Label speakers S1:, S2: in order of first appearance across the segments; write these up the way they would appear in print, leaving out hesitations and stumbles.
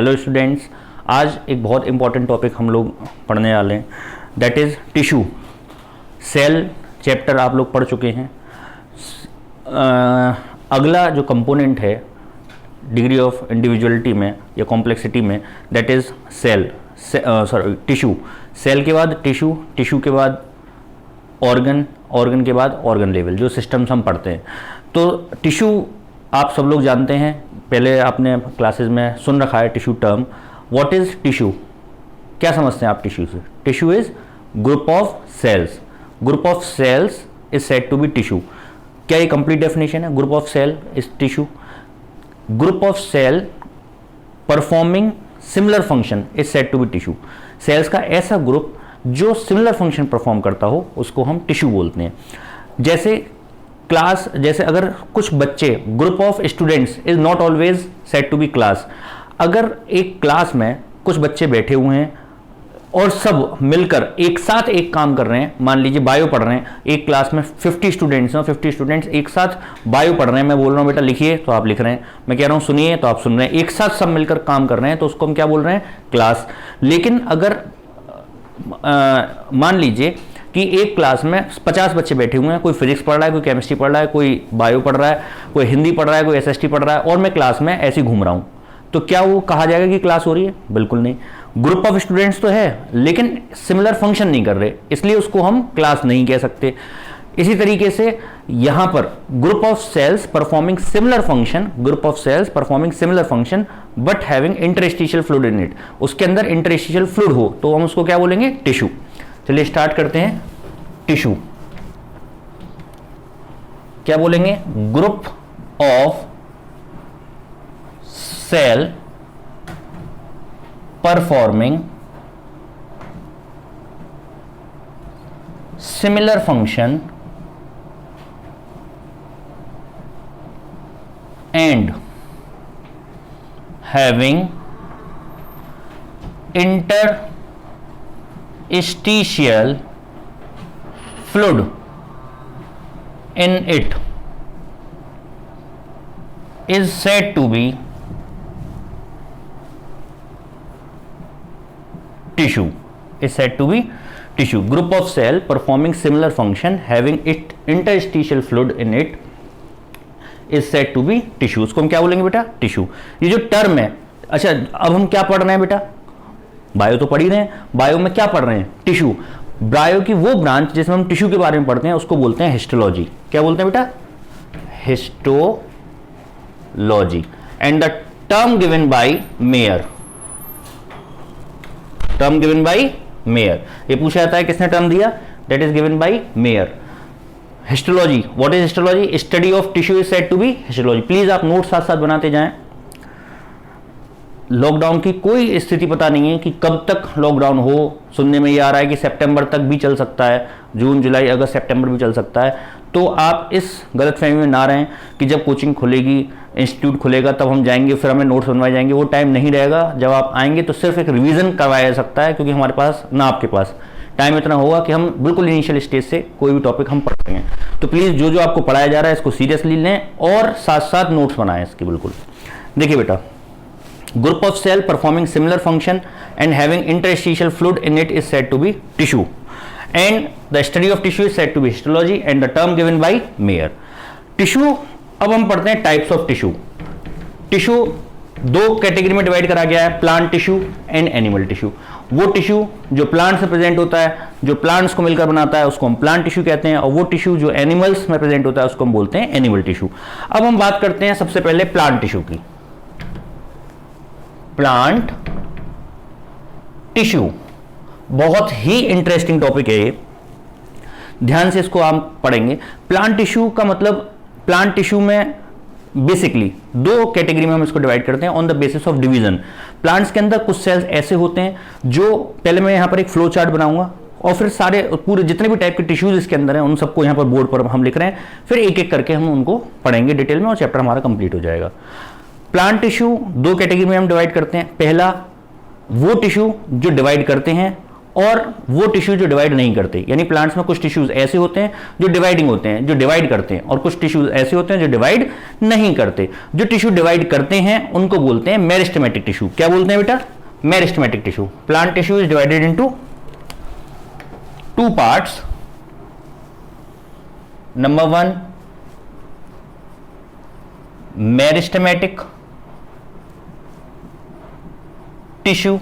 S1: Hello students, आज एक बहुत इंपॉर्टेंट टॉपिक हम लोग पढ़ने वाले हैं, that is tissue. Cell chapter आप लोग पढ़ चुके हैं। अगला जो कंपोनेंट है डिग्री ऑफ इंडिविजुअलिटी में या कॉम्प्लेक्सिटी में, दैट इज़ टिश्यू। सेल के बाद टिश्यू, टिश्यू के बाद ऑर्गन, ऑर्गन के बाद ऑर्गन लेवल, जो सिस्टम्स हम पढ़ते हैं। तो टिश्यू आप सब लोग जानते हैं, पहले आपने क्लासेस में सुन रखा है tissue term. What is tissue? क्या समझते हैं आप टिश्यू से? Tissue is group of cells. Group of cells is said to be tissue. क्या ये कंप्लीट डेफिनेशन है? Group of cell is tissue. Group of cell performing similar function is said to be tissue. Cells का ऐसा group जो similar function perform करता हो उसको हम टिश्यू बोलते हैं। जैसे अगर कुछ बच्चे, group of students is not always said to be class. अगर एक क्लास में कुछ बच्चे बैठे हुए हैं और सब मिलकर एक साथ एक काम कर रहे हैं, मान लीजिए बायो पढ़ रहे हैं, एक क्लास में 50 स्टूडेंट्स हैं, 50 स्टूडेंट्स एक साथ बायो पढ़ रहे हैं। मैं बोल रहा हूँ बेटा लिखिए तो आप लिख रहे हैं, मैं कह रहा हूँ सुनिए तो आप सुन रहे हैं, एक साथ सब मिलकर काम कर रहे हैं, तो उसको हम क्या बोल रहे हैं? क्लास। लेकिन अगर मान लीजिए कि एक क्लास में 50 बच्चे बैठे हुए हैं, कोई फिजिक्स पढ़ रहा है, कोई केमिस्ट्री पढ़ रहा है, कोई बायो पढ़ रहा है, कोई हिंदी पढ़ रहा है, कोई एसएसटी पढ़ रहा है, और मैं क्लास में ऐसे ही घूम रहा हूं, तो क्या वो कहा जाएगा कि क्लास हो रही है? बिल्कुल नहीं। ग्रुप ऑफ स्टूडेंट्स तो है लेकिन सिमिलर फंक्शन नहीं कर रहे, इसलिए उसको हम क्लास नहीं कह सकते। इसी तरीके से यहां पर group of cells performing similar function, group of cells performing similar function but having interstitial fluid in it, उसके अंदर इंटरस्टिशियल फ्लूइड हो तो हम उसको क्या बोलेंगे? टिश्यू। चलिए स्टार्ट करते हैं। टिश्यू क्या बोलेंगे? Group of cell performing similar function and having interstitial fluid in it is said to be tissue. Is said to be tissue. Group of cell performing similar function having it interstitial fluid in it is said to be tissue. उसको हम क्या बोलेंगे बेटा? Tissue. ये जो term है, अच्छा अब हम क्या पढ़ रहे हैं बेटा? बायो तो पढ़ ही रहे हैं। बायो में क्या पढ़ रहे हैं? टिश्यू। बायो की वो ब्रांच जिसमें हम टिश्यू के बारे में पढ़ते हैं उसको बोलते हैं हिस्टोलॉजी। क्या बोलते हैं बेटा? Histology. And the term given by Mayer, term given by Mayer, ये पूछा जाता है किसने टर्म दिया? That is given by Mayer. Histology, what is histology? Study of tissue is said to be histology. Please आप नोट साथ साथ बनाते जाएं। लॉकडाउन की कोई स्थिति पता नहीं है कि कब तक लॉकडाउन हो। सुनने में ये आ रहा है कि सितंबर तक भी चल सकता है, जून जुलाई अगस्त सितंबर भी चल सकता है। तो आप इस गलतफहमी में ना रहें कि जब कोचिंग खुलेगी, इंस्टीट्यूट खुलेगा तब हम जाएंगे फिर हमें नोट्स बनवाए जाएंगे। वो टाइम नहीं रहेगा। जब आप आएंगे तो सिर्फ एक रिवीजन करवाया जा सकता है, क्योंकि हमारे पास ना आपके पास टाइम इतना होगा कि हम बिल्कुल इनिशियल स्टेज से कोई भी टॉपिक हम पढ़ सकें। तो प्लीज़ जो जो आपको पढ़ाया जा रहा है इसको सीरियसली लें और साथ साथ नोट्स बनाएं इसके। बिल्कुल देखिए बेटा, group of cell performing similar function and having interstitial fluid in it is said to be tissue, and the study of tissue is said to be histology and the term given by Mayer. Tissue, अब हम पढ़ते हैं types of tissue. Tissue दो category में divide करा गया है, plant tissue and animal tissue. वो टिश्यू जो प्लांट से प्रेजेंट होता है, जो प्लांट्स को मिलकर बनाता है, उसको हम प्लांट टिश्यू कहते हैं, और वो टिश्यू जो एनिमल्स में प्रेजेंट होता है उसको हम बोलते हैं एनिमल टिश्यू। अब हम बात करते हैं सबसे पहले प्लांट टिश्यू की। प्लांट टिश्यू बहुत ही इंटरेस्टिंग टॉपिक है ये, ध्यान से इसको आप पढ़ेंगे। प्लांट टिश्यू का मतलब, प्लांट टिश्यू में बेसिकली दो कैटेगरी में हम इसको डिवाइड करते हैं on the basis of division. Plants के अंदर कुछ सेल्स ऐसे होते हैं जो, पहले मैं यहां पर एक फ्लो चार्ट बनाऊंगा और फिर सारे पूरे जितने भी टाइप के टिश्यूज इसके अंदर हैं उन सबको यहां पर बोर्ड पर हम लिख रहे हैं, फिर एक एक करके हम उनको पढ़ेंगे डिटेल में और चैप्टर हमारा कंप्लीट हो जाएगा। प्लांट टिश्यू दो कैटेगरी में हम डिवाइड करते हैं। पहला वो टिश्यू जो डिवाइड करते हैं और वो टिश्यू जो डिवाइड नहीं करते। यानी प्लांट्स में कुछ टिश्यूज ऐसे होते हैं जो डिवाइडिंग होते हैं, जो डिवाइड करते हैं, और कुछ टिश्यूज ऐसे होते हैं जो डिवाइड नहीं करते। जो टिश्यू डिवाइड करते हैं उनको बोलते हैं मेरिस्टेमेटिक टिश्यू। क्या बोलते हैं बेटा? Meristematic tissue. Plant tissue is divided into two parts. Number 1 meristematic tissue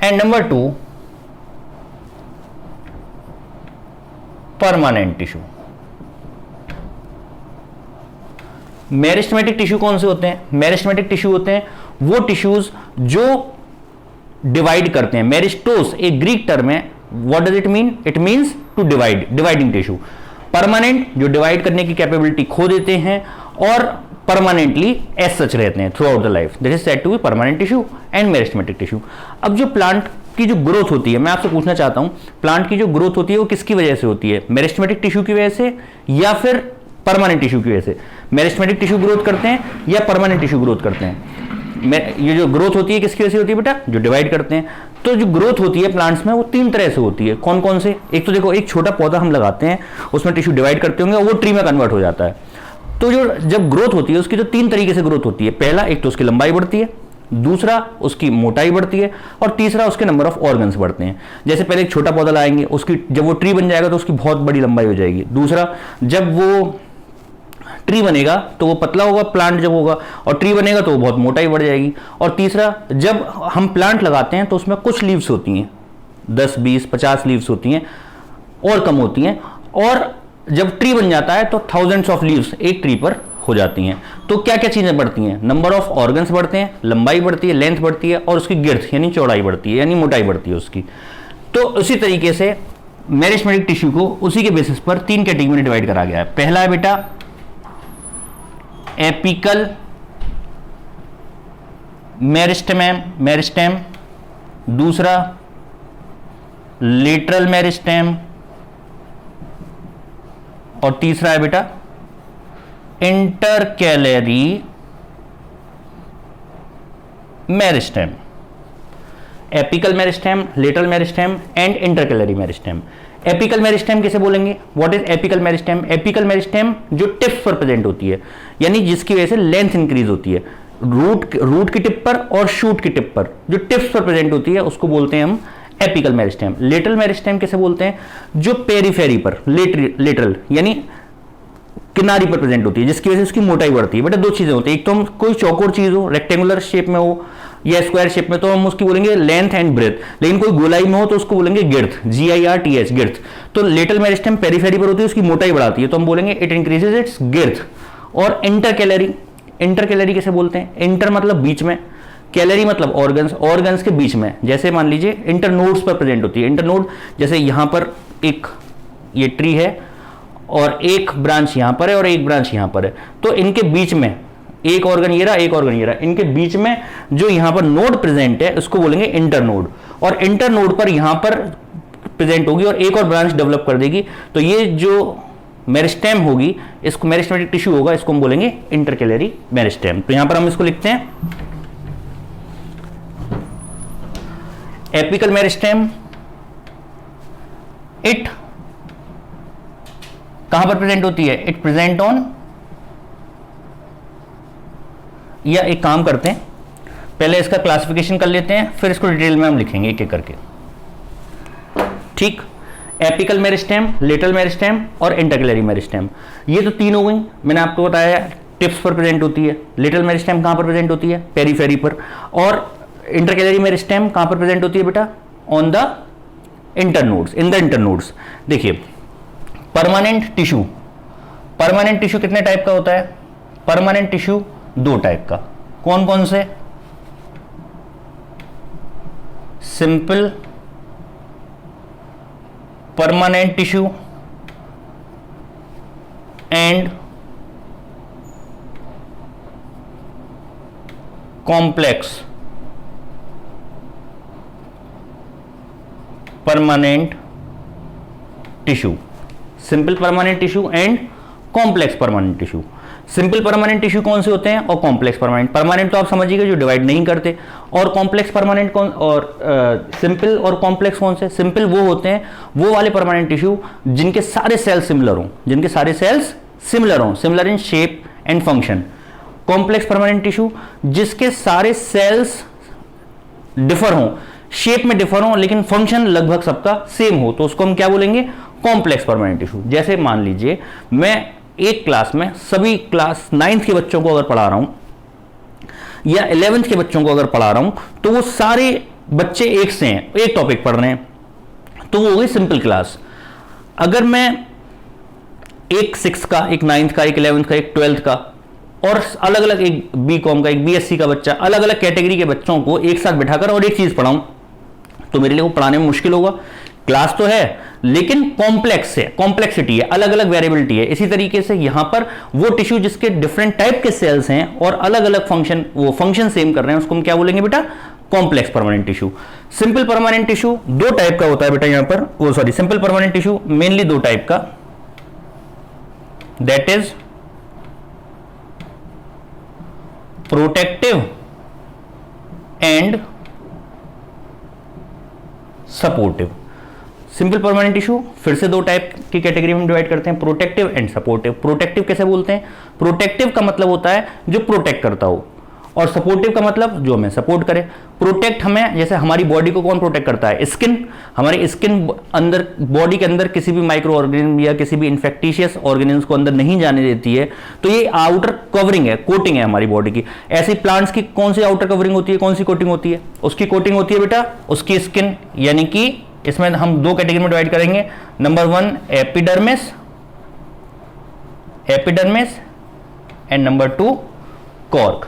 S1: and number 2 permanent tissue. Meristematic tissue कौन से होते हैं? मेरिस्टेमेटिक टिश्यू होते हैं वो टिश्यूज जो डिवाइड करते हैं। मेरिस्टोस एक ग्रीक टर्म है। What does it mean? It means to divide, dividing tissue. Permanent जो डिवाइड करने की कैपेबिलिटी खो देते हैं और परमानेंटली एज सच रहते हैं throughout the life, this is said to be permanent tissue and meristematic tissue. अब जो प्लांट की जो ग्रोथ होती है, मैं आपसे पूछना चाहता हूं, प्लांट की जो ग्रोथ होती है वो किसकी वजह से होती है? मेरिस्टेमेटिक टिश्यू की वजह से या फिर परमानेंट टिश्यू की वजह से? मेरिस्टेमेटिक टिश्यू ग्रोथ करते हैं या परमानेंट टिश्यू ग्रोथ करते हैं? ये जो ग्रोथ होती है किसकी वजह से होती है बेटा? जो डिवाइड करते हैं। तो जो ग्रोथ होती है प्लांट्स में वो 3 तरह से होती है। कौन कौन से? एक तो देखो, एक छोटा पौधा हम लगाते हैं, उसमें टिश्यू डिवाइड करते होंगे और वो ट्री में कन्वर्ट हो जाता है। तो जो जब ग्रोथ होती है उसकी तो 3 तरीके से ग्रोथ होती है। पहला, एक तो उसकी लंबाई बढ़ती है, दूसरा उसकी मोटाई बढ़ती है, और तीसरा उसके नंबर ऑफ ऑर्गन्स बढ़ते हैं। जैसे पहले एक छोटा पौधा लाएंगे, उसकी जब वो ट्री बन जाएगा तो उसकी बहुत बड़ी लंबाई हो जाएगी। दूसरा, जब वो ट्री बनेगा तो वो पतला होगा, प्लांट जब होगा, और ट्री बनेगा तो वो बहुत मोटाई बढ़ जाएगी। और तीसरा, जब हम प्लांट लगाते हैं तो उसमें कुछ लीव्स होती हैं, 10, 20, 50 लीव्स होती हैं और कम होती हैं, और जब ट्री बन जाता है तो थाउजेंड्स ऑफ लीव्स एक ट्री पर हो जाती हैं। तो क्या क्या चीजें बढ़ती हैं? नंबर ऑफ ऑर्गन्स बढ़ते हैं, लंबाई बढ़ती है, लेंथ बढ़ती है, और उसकी गिर्थ यानी चौड़ाई बढ़ती है, यानी मोटाई बढ़ती है उसकी। तो उसी तरीके से मेरिस्टेमेटिक टिश्यू को उसी के बेसिस पर 3 कैटेगरी में डिवाइड करा गया है। पहला है बेटा एपिकल मेरिस्टेम, दूसरा लेटरल मेरिस्टेम, और तीसरा है बेटा intercalary meristem. Apical meristem, lateral meristem and intercalary meristem. Apical meristem किसे बोलेंगे? What is apical meristem? Apical meristem जो टिप्स पर प्रेजेंट होती है, यानी जिसकी वजह से लेंथ इंक्रीज होती है। रूट की टिप पर और शूट की टिप पर जो टिप्स पर प्रेजेंट होती है उसको बोलते हैं हम एपिकल मेरिस्टेम। लेटरल मेरिस्टेम किसे बोलते हैं? जो पेरिफेरी पर, लेटरल यानी किनारी पर प्रेजेंट होती है, जिसकी वजह से उसकी मोटाई बढ़ती है। बेटा 2 चीजें होती है, एक तो हम कोई चौकोर चीज हो, रेक्टेंगुलर शेप में हो या स्क्वायर शेप में, तो हम उसकी बोलेंगे लेंथ एंड ब्रेथ। लेकिन कोई गोलाई में हो तो उसको बोलेंगे गिर्थ, GIRTH, गिर्थ। तो लेटरल मेरिस्टेम पेरिफेरी पर होती है, उसकी मोटाई बढ़ाती है, तो हम बोलेंगे इट इंक्रीजेज इट्स गिर्थ। और इंटरकैलरी किसे बोलते हैं? इंटर मतलब बीच में, कैलरी मतलब ऑर्गन्स के बीच में। जैसे मान लीजिए इंटरनोड्स पर प्रेजेंट होती है। इंटरनोड जैसे यहां पर एक ये ट्री है और एक ब्रांच यहां पर है और एक ब्रांच यहां पर है, तो इनके बीच में एक ऑर्गन ये रहा, एक ऑर्गन ये रहा, इनके बीच में जो यहां पर नोड प्रेजेंट है उसको बोलेंगे इंटरनोड। और इंटरनोड पर यहां पर प्रेजेंट होगी और एक और ब्रांच डेवलप कर देगी, तो ये जो मेरिस्टेम होगी, इसको मेरिस्टेमेटिक टिश्यू होगा, इसको हम बोलेंगे इंटरकैलरी मेरिस्टेम। तो यहां पर हम इसको लिखते हैं एपिकल मेरिस्टेम। इट कहां पर प्रेजेंट होती है? इट प्रेजेंट ऑन, या एक काम करते हैं पहले इसका क्लासिफिकेशन कर लेते हैं, फिर इसको डिटेल में हम लिखेंगे एक एक करके। ठीक, एपिकल मेरिस्टेम, लेटरल मेरिस्टेम और इंटरकैलरी मेरिस्टेम, ये तो 3 हो गई। मैंने आपको बताया टिप्स पर प्रेजेंट होती है। लेटरल मेरिस्टेम कहां पर प्रेजेंट होती है? पेरीफेरी पर। और इंटरकैलरी मेरिस्टेम कहां पर प्रेजेंट होती है बेटा? On the internodes, in the internodes. देखिए परमानेंट टिश्यू कितने टाइप का होता है? परमानेंट टिश्यू 2 टाइप का। कौन कौन से? Simple permanent tissue and complex permanent tissue. Simple permanent tissue and complex permanent tissue. Simple permanent tissue कौन से होते हैं और कॉम्प्लेक्स परमानेंट। परमानेंट तो आप समझिएगा जो डिवाइड नहीं करते, और कॉम्प्लेक्स परमानेंट कौन, और सिंपल और कॉम्प्लेक्स कौन से। सिंपल वो होते हैं वो वाले परमानेंट टिश्यू जिनके सारे सेल्स सिमिलर हों, जिनके सारे सेल्स सिमिलर हों, similar in shape and function. Complex permanent tissue जिसके सारे सेल्स डिफर हों, शेप में डिफर हों, लेकिन फंक्शन लगभग सबका सेम हो, तो उसको हम क्या बोलेंगे, कॉम्प्लेक्स परमानेंट टिश्यू। जैसे मान लीजिए मैं एक क्लास में सभी क्लास 9th के बच्चों को अगर पढ़ा रहा हूं या 11th के बच्चों को अगर पढ़ा रहा हूं, तो वो सारे बच्चे एक से हैं, एक टॉपिक पढ़ रहे हैं, तो वो हो गई सिंपल क्लास। अगर मैं एक 6th का, एक 9th का, एक 11th का, एक 12th का, और अलग अलग एक बीकॉम का, एक बीएससी का बच्चा, अलग अलग कैटेगरी के बच्चों को एक साथ बिठाकर और एक चीज पढ़ाऊं, तो मेरे लिए वो पढ़ाने में मुश्किल होगा। क्लास तो है लेकिन कॉम्प्लेक्स है, कॉम्प्लेक्सिटी है, अलग अलग वेरिएबिलिटी है। इसी तरीके से यहां पर वो टिश्यू जिसके डिफरेंट टाइप के सेल्स हैं और अलग अलग फंक्शन, वो फंक्शन सेम कर रहे हैं, उसको हम क्या बोलेंगे बेटा, complex permanent tissue. Simple permanent tissue दो टाइप का होता है बेटा यहां पर, वो sorry, simple permanent tissue mainly दो टाइप का, that is protective and supportive. Simple permanent tissue फिर से दो टाइप की कैटेगरी में डिवाइड करते हैं, प्रोटेक्टिव एंड सपोर्टिव। प्रोटेक्टिव कैसे बोलते हैं, प्रोटेक्टिव का मतलब होता है जो प्रोटेक्ट करता हो, और सपोर्टिव का मतलब जो हमें सपोर्ट करे। प्रोटेक्ट हमें, जैसे हमारी बॉडी को कौन प्रोटेक्ट करता है, स्किन। हमारी स्किन अंदर, बॉडी के अंदर किसी भी माइक्रो ऑर्गेनिज्म या किसी भी इन्फेक्टिशियस ऑर्गेनिज्म को अंदर नहीं जाने देती है, तो ये आउटर कवरिंग है, कोटिंग है हमारी बॉडी की। ऐसी प्लांट्स की कौन सी आउटर कवरिंग होती है, कौन सी कोटिंग होती है, उसकी कोटिंग होती है बेटा उसकी स्किन। यानी कि इसमें हम दो कैटेगरी में डिवाइड करेंगे, number 1 epidermis, epidermis, and number 2 cork.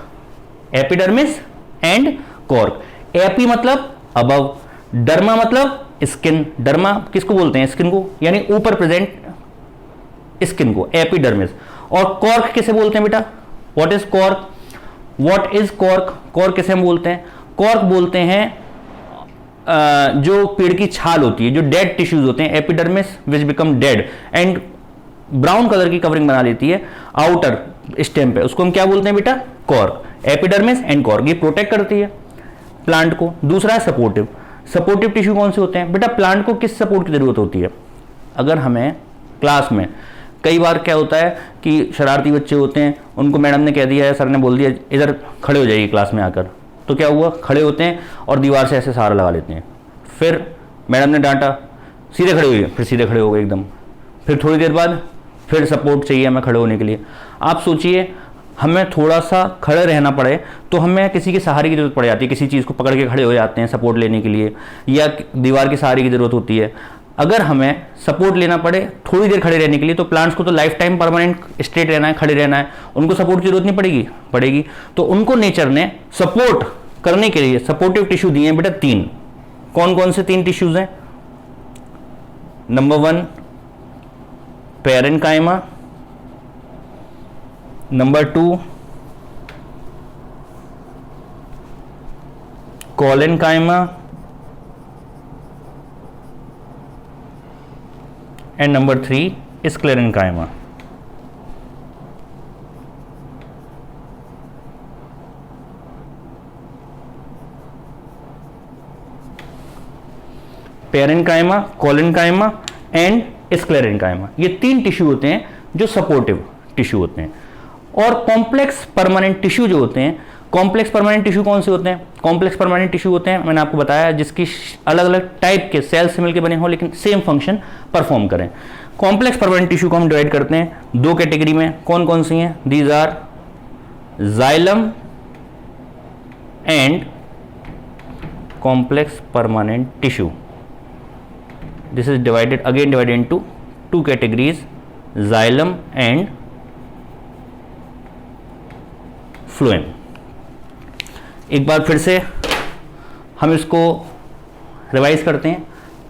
S1: Epidermis and cork. AP मतलब अबव, डर्मा मतलब स्किन। डर्मा किसको बोलते हैं, स्किन को, यानी ऊपर प्रेजेंट स्किन को, एपिडर्मिस। और कॉर्क किसे बोलते हैं बेटा, what is cork, what is cork. Cork किसे हम बोलते हैं, कॉर्क बोलते हैं जो पेड़ की छाल होती है, जो डेड टिश्यूज होते हैं, epidermis which become dead and brown colour की कवरिंग बना लेती है आउटर स्टेम पे, उसको हम क्या बोलते हैं बेटा, कॉर्क। एपिडर्मिस एंड कॉर्क, ये प्रोटेक्ट करती है प्लांट को। दूसरा है सपोर्टिव। सपोर्टिव टिश्यू कौन से होते हैं बेटा, प्लांट को किस सपोर्ट की जरूरत होती है। अगर हमें क्लास में कई बार क्या होता है कि शरारती बच्चे होते हैं, उनको मैडम ने कह दिया है, सर ने बोल दिया इधर खड़े हो जाइए क्लास में आकर, तो क्या हुआ, खड़े होते हैं और दीवार से ऐसे सहारा लगा लेते हैं। फिर मैडम ने डांटा, सीधे खड़े हुए, फिर सीधे खड़े हो गए एकदम। फिर थोड़ी देर बाद फिर सपोर्ट चाहिए हमें खड़े होने के लिए। आप सोचिए हमें थोड़ा सा खड़े रहना पड़े तो हमें किसी के सहारे की जरूरत पड़ जाती है, किसी चीज़ को पकड़ के खड़े हो जाते हैं सपोर्ट लेने के लिए, या दीवार के सहारे की जरूरत होती है। अगर हमें सपोर्ट लेना पड़े थोड़ी देर खड़े रहने के लिए, तो प्लांट्स को तो लाइफ टाइम परमानेंट स्ट्रेट रहना है, खड़े रहना है, उनको सपोर्ट की जरूरत नहीं पड़ेगी। तो उनको नेचर ने सपोर्ट करने के लिए सपोर्टिव टिश्यू दिए हैं बेटा 3। कौन कौन से 3 टिश्यूज हैं, number 1 parenchyma, number 2 collenchyma, and number 3 sclerenchyma. Parenchyma, collenchyma and sclerenchyma, ये 3 टिश्यू होते हैं जो सपोर्टिव टिश्यू होते हैं। और कॉम्प्लेक्स परमानेंट टिश्यू जो होते हैं, कॉम्प्लेक्स परमानेंट टिश्यू कौन से होते हैं, कॉम्प्लेक्स परमानेंट टिश्यू होते हैं, मैंने आपको बताया, जिसकी अलग अलग टाइप के सेल्स से मिलकर बने हो लेकिन सेम फंक्शन परफॉर्म करें। कॉम्प्लेक्स परमानेंट टिश्यू को हम डिवाइड करते हैं 2 कैटेगरी में, कौन कौन सी हैं, these are xylem and complex permanent tissue. This is divided into 2 categories, xylem and phloem। एक बार फिर से हम इसको रिवाइज करते हैं।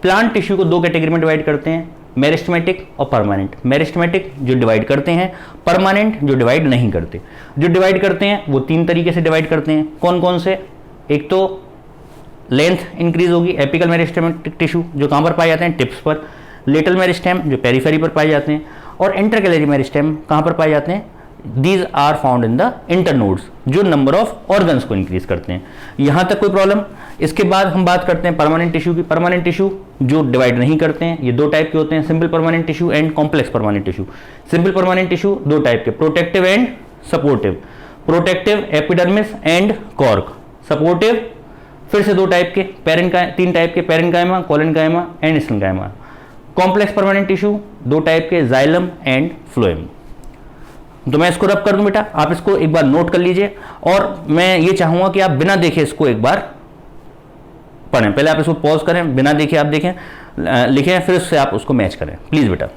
S1: प्लांट टिश्यू को 2 कैटेगरी में डिवाइड करते हैं, मेरिस्टेमेटिक और परमानेंट। मेरिस्टेमेटिक जो डिवाइड करते हैं, परमानेंट जो डिवाइड नहीं करते। जो डिवाइड करते हैं वो 3 तरीके से डिवाइड करते हैं, कौन कौन से, एक तो लेंथ इंक्रीज होगी, एपिकल मेरिस्टेमेटिक टिश्यू जो कहाँ पर पाए जाते हैं, टिप्स पर। लेटल मेरिस्टेम जो पेरीफेरी पर पाए जाते हैं, और इंटरकैलरी मेरिस्टेम कहाँ पर पाए जाते हैं, these are found in the internodes, जो नंबर ऑफ ऑर्गन्स को इंक्रीज करते हैं। यहां तक कोई प्रॉब्लम? इसके बाद हम बात करते हैं परमानेंट टिश्यू की। परमानेंट टिश्यू जो डिवाइड नहीं करते हैं, ये दो टाइप के होते हैं, simple permanent tissue and complex permanent tissue. Simple permanent tissue दो टाइप के, protective and supportive. Protective epidermis and cork, supportive फिर से दो टाइप के, तीन टाइप के, parenchyma, collenchyma and sclerenchyma. Complex permanent tissue दो टाइप के, जाइलम एंड फ्लोएम। तो मैं इसको रब कर दूं बेटा, आप इसको एक बार नोट कर लीजिए, और मैं ये चाहूंगा कि आप बिना देखे इसको एक बार पढ़ें। पहले आप इसको पॉज करें, बिना देखे आप देखें, लिखें, फिर उससे आप उसको मैच करें। प्लीज बेटा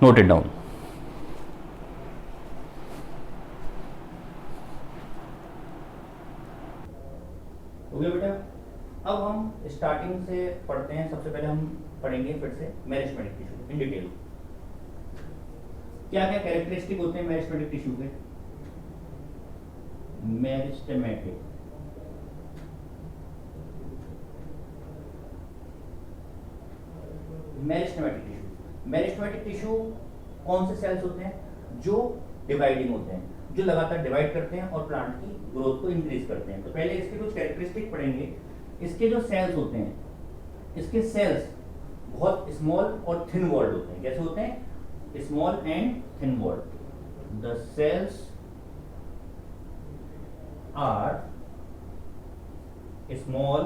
S1: नोट इट डाउन। हो गया बेटा? अब हम स्टार्टिंग से पढ़ते हैं। सबसे पहले हम पढ़ेंगे फिर से मेरिस्टेमेटिक टिश्यू इन डिटेल। क्या क्या कैरेक्टरिस्टिक होते हैं मेरिस्टेमेटिक टिश्यू के? मेरिस्टेमेटिक मेरिस्टेमेटिक टिश्यू कौन से सेल्स होते हैं? जो डिवाइडिंग होते हैं, जो लगातार डिवाइड करते हैं और प्लांट की ग्रोथ को इंक्रीज करते हैं। तो पहले इसके कुछ कैरेक्टरिस्टिक पढ़ेंगे। इसके जो सेल्स होते हैं, इसके सेल्स बहुत स्मॉल और थिन वॉल्ड होते हैं। कैसे होते हैं? Small and thin walled. The cells are small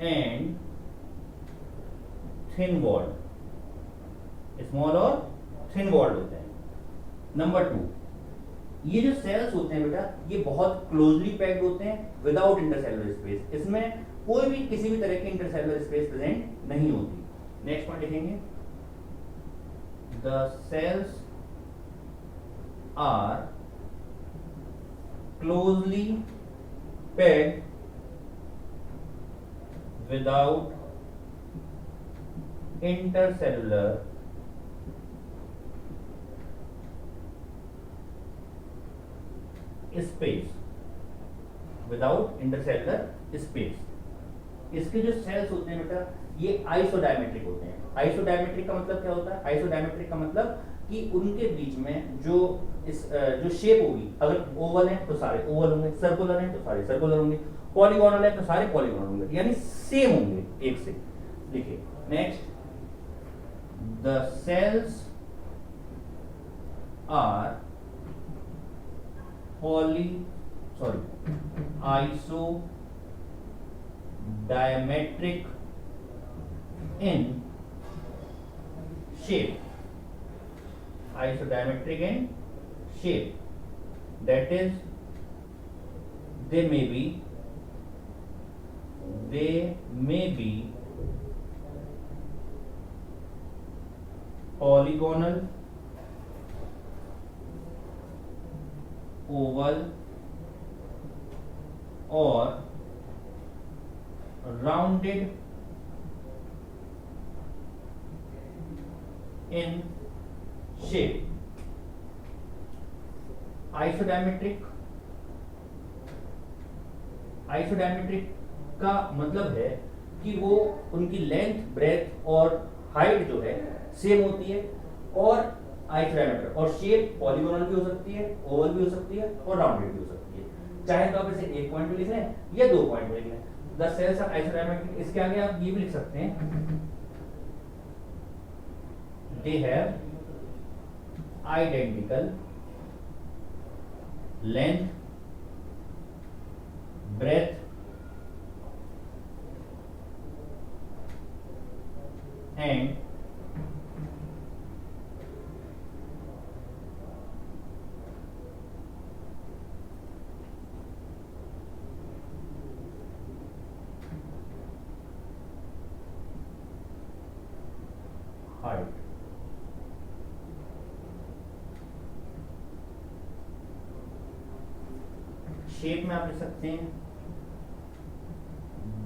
S1: and thin walled, small और थिन वॉल्ड होते हैं। नंबर 2, ये जो सेल्स होते हैं बेटा, ये बहुत क्लोजली पैक्ड होते हैं विदाउट इंटरसेलुलर स्पेस। इसमें कोई भी किसी भी तरह की इंटरसेलुलर स्पेस प्रेजेंट नहीं होती। नेक्स्ट पॉइंट लिखेंगे, the cells are closely packed without intercellular space, without intercellular space. इसके जो सेल्स होते हैं बेटा, ये आइसोडायमेट्रिक होते हैं। आइसोडायमेट्रिक का मतलब क्या होता है? आइसोडायमेट्रिक का मतलब कि उनके बीच में जो शेप होगी, अगर ओवल है तो सारे ओवल होंगे, सर्कुलर है तो सारे सर्कुलर होंगे, पॉलीगोनल है तो सारे पॉलीगोनल होंगे, यानी सेम होंगे एक से। देखिए next, the cells are isodiametric in shape. Isodiametric in shape. That is, they may be polygonal, oval or rounded in shape. Isodiametric का मतलब है कि वो उनकी लेंथ, ब्रेथ और हाइट जो है सेम होती है, और आइसोडायमेट्रिक, और शेप पॉलीगोनल भी हो सकती है, ओवल भी हो सकती है और राउंडेड भी हो सकती है। चाहे तो आप इसे एक पॉइंट में लिख लें या दो पॉइंट में लिख लें। The cells are isodiametric. इसके आगे आप ये भी लिख सकते हैं, they have identical length, breadth and height. Shape में आप लिख सकते हैं,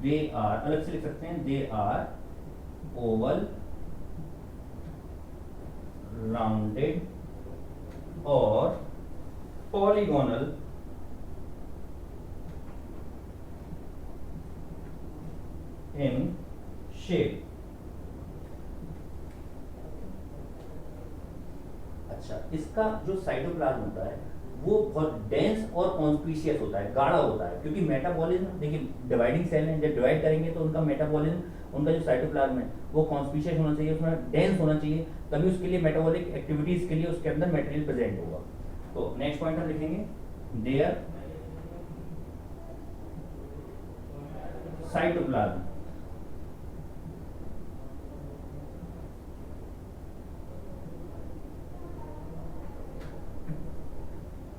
S1: दे आर, अलग से लिख सकते हैं, दे आर ओवल, राउंडेड और पॉलीगोनल इन शेप। इसका जो साइटोप्लाज्म होता है वो बहुत डेंस और कॉन्स्पिशियस होता है, गाढ़ा होता है, क्योंकि मेटाबॉलिज्म, देखिए डिवाइडिंग सेल है, जब डिवाइड करेंगे तो उनका मेटाबॉलिज्म, उनका जो साइटोप्लाज्म है वो कॉन्स्पिशियस होना चाहिए, उसमें डेंस होना चाहिए, तभी उसके लिए मेटाबॉलिक एक्टिविटीज के लिए उसके अंदर मटेरियल प्रेजेंट होगा। तो नेक्स्ट पॉइंट हम लिखेंगे their cytoplasm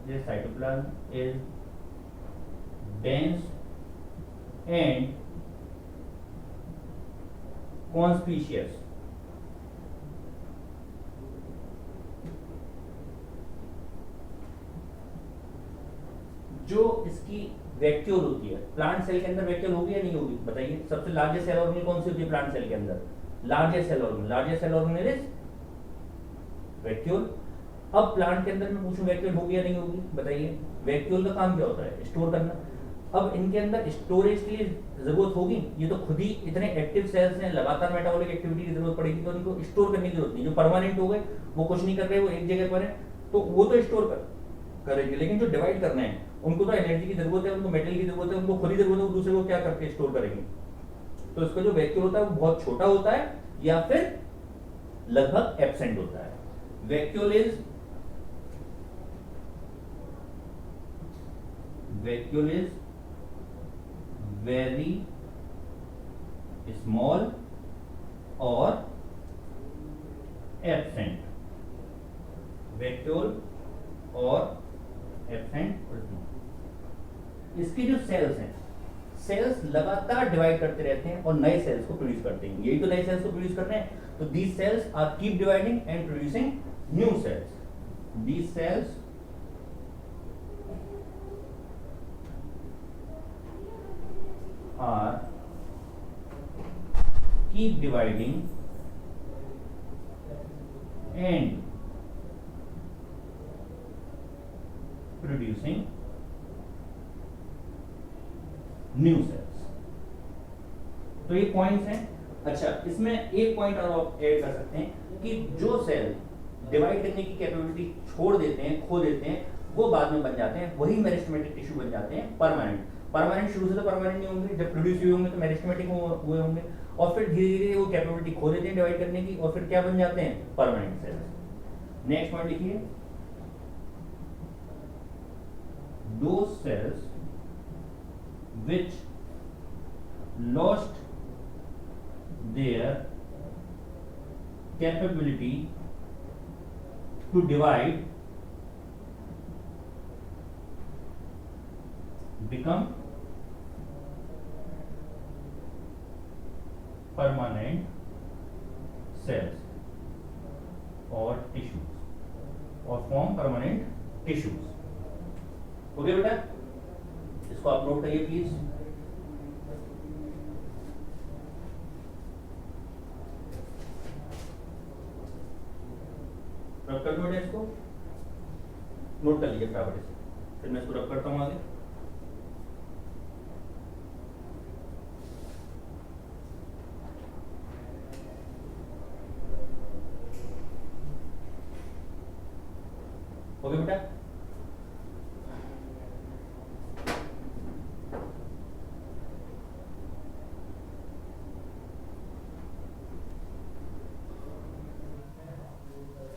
S1: the cytoplasm is dense and conspicuous। जो इसकी वैक्यूल होती है, प्लांट सेल के अंदर वैक्यूल होगी या नहीं होगी बताइए? सबसे लार्जेस्ट सेल ऑर्गेनल कौन सी होती है प्लांट सेल के अंदर? Largest cell organelle is vacuole. अब प्लांट के अंदर मैं पूछूं वैक्यूल होगी या नहीं होगी बताइए? वैक्यूल का काम क्या होता है? स्टोर करना। अब इनके अंदर स्टोरेज की जरूरत होगी, ये तो खुद ही इतने एक्टिव सेल्स हैं, लगातार मेटाबॉलिक एक्टिविटी की जरूरत पड़ेगी, तो इनको स्टोर करने की जरूरत नहीं। जो परमानेंट हो गए वो कुछ नहीं कर रहे, वो एक जगह पर है, तो वो तो स्टोर करेंगे, लेकिन जो डिवाइड करना है उनको तो एनर्जी की जरूरत है, उनको मेटेरियल की जरूरत है, उनको खुद ही जरूरत है, वो दूसरे को क्या करके स्टोर करेंगे? तो इसका जो वैक्यूल होता है वो बहुत छोटा होता है या फिर लगभग एब्सेंट होता है। वैक्यूल इज वेरी स्मॉल और एब्सेंट। वैक्यूल और एब्सेंट और स्मॉल। इसके जो सेल्स हैं, सेल्स लगातार डिवाइड करते रहते हैं और नए सेल्स को प्रोड्यूस करते हैं, यही तो नए सेल्स को प्रोड्यूस कर रहे हैं। तो these cells are keep dividing and producing new cells. These cells are keep dividing and producing new cells। तो ये पॉइंट्स हैं। अच्छा, इसमें एक पॉइंट और ऐड कर सकते हैं कि जो सेल डिवाइड करने की कैपेबिलिटी छोड़ देते हैं, खो देते हैं, वो बाद में बन जाते हैं, वही मेरिस्टेमेटिक टिश्यू बन जाते हैं परमानेंट। परमानेंट शुरू से तो परमानेंट नहीं होंगे, जब प्रोड्यूस हुए होंगे तो मेरिस्टेमेटिक हुए होंगे, और फिर धीरे धीरे वो कैपेबिलिटी खो देते हैं डिवाइड करने की, और फिर क्या बन जाते हैं? Permanent cells. नेक्स्ट पॉइंट लिखिए, those cells which lost their capability to divide become permanent cells or tissues or form permanent tissues। Okay बेटा, इसको आप नोट करिए प्लीज। रब कर दो बेटा, इसको नोट कर लीजिए फटाफट से, फिर मैं इसको रब करता हूं आगे। ओके बेटा,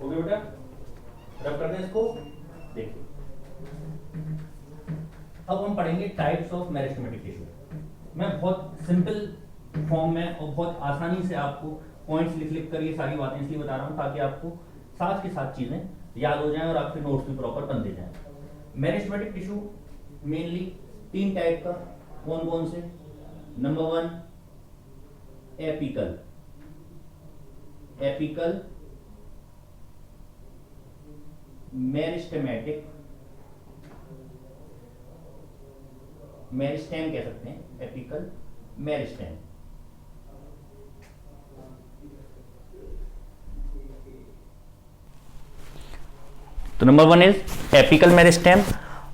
S1: हो गया बेटा, रब कर दें इसको। देखिए, अब हम पढ़ेंगे टाइप्स ऑफ मेरिस्टेमेटिक टिश्यू। मैं बहुत सिंपल फॉर्म में और बहुत आसानी से आपको पॉइंट्स लिख कर ये सारी बातें इसलिए बता रहा हूं ताकि आपको साथ के साथ चीजें याद हो जाएं और आपके नोट्स भी प्रॉपर बनते जाएं। मेरिस्टेमेटिक टिश्यू मेनली 3 टाइप का, कौन कौन से? Number 1 apical. Apical meristematic, meristem कह सकते हैं, एपिकल मेरिस्टेम। तो number 1 is apical meristem.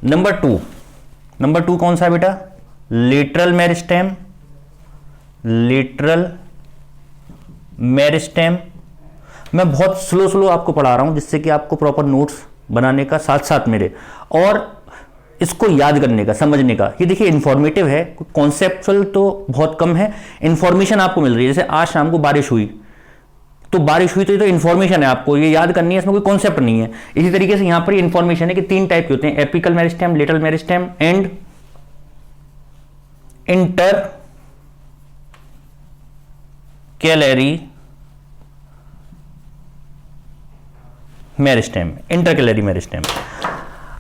S1: Number 2 कौन सा है बेटा? Lateral meristem. लेटरल मेरिस्टेम मैं बहुत स्लो स्लो आपको पढ़ा रहा हूं, जिससे कि आपको प्रॉपर नोट्स बनाने का साथ साथ मेरे, और इसको याद करने का, समझने का। ये देखिए इंफॉर्मेटिव है, कॉन्सेप्चुअल तो बहुत कम है, इंफॉर्मेशन आपको मिल रही है। जैसे आज शाम को बारिश हुई, तो बारिश हुई तो ये तो इन्फॉर्मेशन है, आपको ये याद करनी है, इसमें कोई कॉन्सेप्ट नहीं है। इसी तरीके से यहां पर इन्फॉर्मेशन है कि 3 टाइप के होते हैं, apical meristem, lateral meristem and intercalary meristem, intercalary meristem.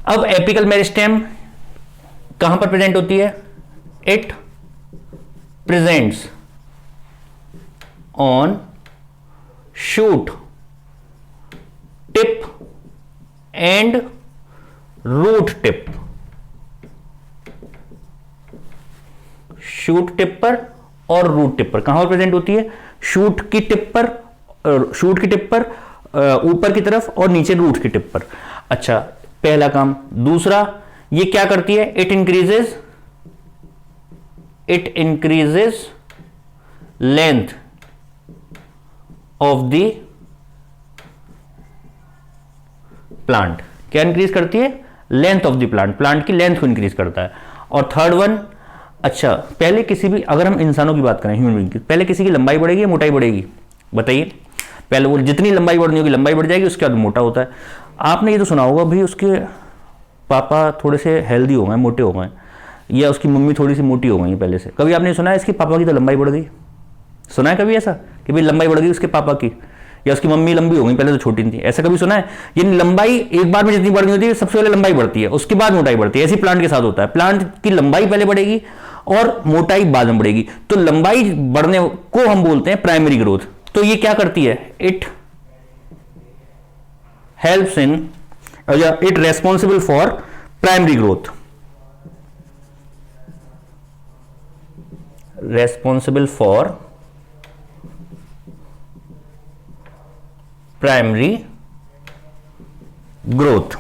S1: अब एपिकल मेरिस्टेम कहां पर प्रेजेंट होती है? It presents on shoot tip and root tip. Shoot tip पर और रूट टिप पर कहां पर प्रेजेंट होती है? शूट की टिप पर, शूट की टिप पर ऊपर की तरफ, और नीचे रूट की टिप पर। अच्छा, पहला काम। दूसरा, ये क्या करती है? It increases length of the plant. क्या इंक्रीज करती है? Length of the plant, plant की लेंथ को इंक्रीज करता है। और थर्ड वन, अच्छा, पहले किसी भी, अगर हम इंसानों की बात करें, ह्यूमन बीइंग की, पहले किसी की लंबाई बढ़ेगी या मोटाई बढ़ेगी? बताइए। पहले वो जितनी लंबाई बढ़नी होगी, लंबाई बढ़ जाएगी, उसके बाद मोटा होता है। आपने ये तो सुना होगा भाई, उसके पापा थोड़े से हेल्दी हो गए, मोटे हो गए, या उसकी मम्मी थोड़ी सी मोटी हो गई पहले से। कभी आपने सुना है इसके पापा की तो लंबाई बढ़ गई? सुना है कभी ऐसा कि भाई लंबाई बढ़ गई उसके पापा की, या उसकी मम्मी लंबी हो गई, पहले तो छोटी थी? ऐसा कभी सुना है? ये लंबाई एक बार में जितनी बढ़नी होती है, सबसे पहले लंबाई बढ़ती है, उसके बाद मोटाई बढ़ती है। ऐसी प्लांट के साथ होता है, प्लांट की लंबाई पहले बढ़ेगी और मोटाई बाद में बढ़ेगी। तो लंबाई बढ़ने को हम बोलते हैं प्राइमरी ग्रोथ। तो ये क्या करती है? It helps in, it responsible for primary growth, responsible for primary growth.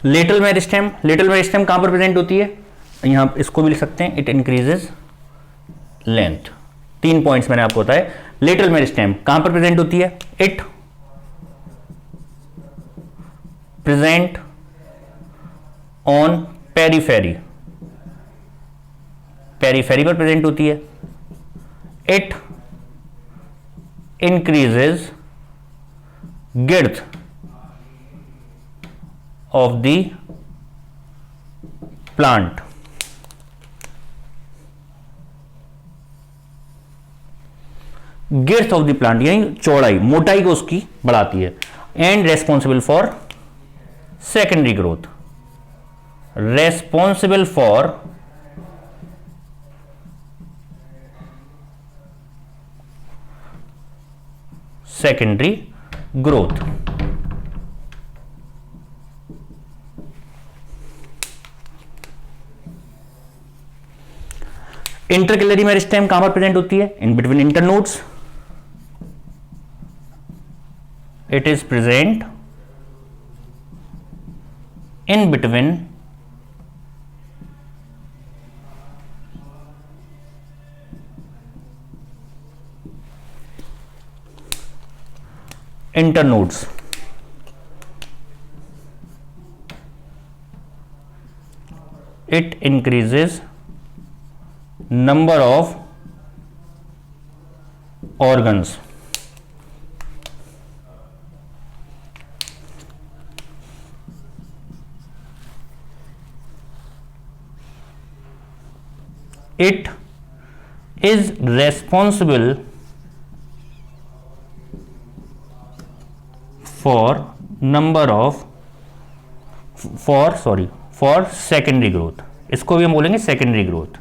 S1: Lateral meristem, lateral meristem कहां पर प्रेजेंट होती है? यहां इसको भी लिख सकते हैं, इट इंक्रीजेस लेंथ। 3 पॉइंट्स मैंने आपको बताए। लेटरल मेरिस्टेम कहां पर प्रेजेंट होती है? It present on periphery, periphery पर प्रेजेंट होती है। It increases girth of the plant, girth of the plant यानी चौड़ाई, मोटाई को उसकी बढ़ाती है। And responsible for secondary growth, responsible for secondary growth. Intercalary meristem कहां पर प्रेजेंट होती है? In between internodes. It is present in between internodes. It increases number of organs. It is responsible for secondary growth. इसको भी हम बोलेंगे secondary growth,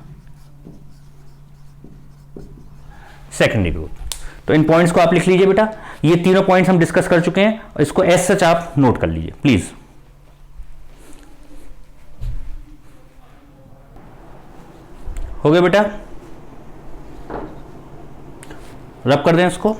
S1: secondary growth. तो इन points को आप लिख लीजिए बेटा, ये तीनों पॉइंट्स हम डिस्कस कर चुके हैं, इसको एज सच आप नोट कर लीजिए प्लीज। हो गया बेटा, रब कर दें इसको।